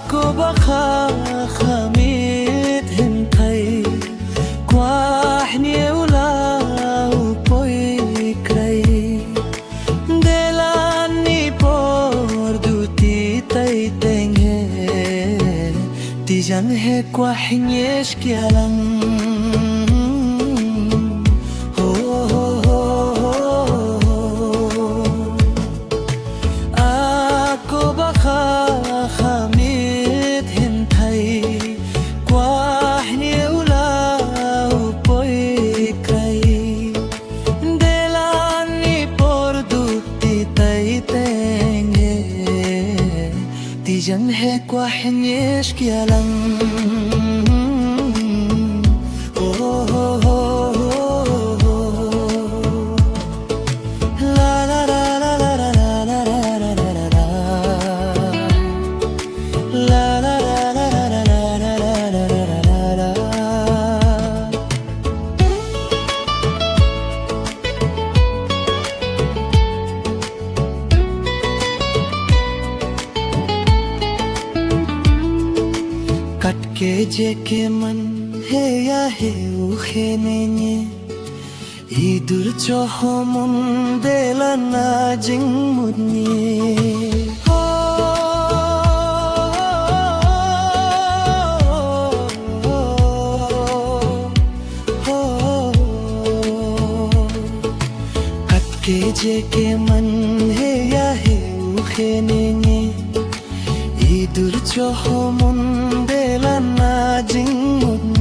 Ako baka khamit hintay Kwah niula upoy kray Delan ni por duti tay tenghe Tijan he kwah nyesh kyalang Tijan he kwa hinyesh kyalang Katke jeke man he ya he uhe nenye Idur choho mun dela na jing mudni Katke jeke man he ya he uhe nenye Idur choho mun dela na jing mudni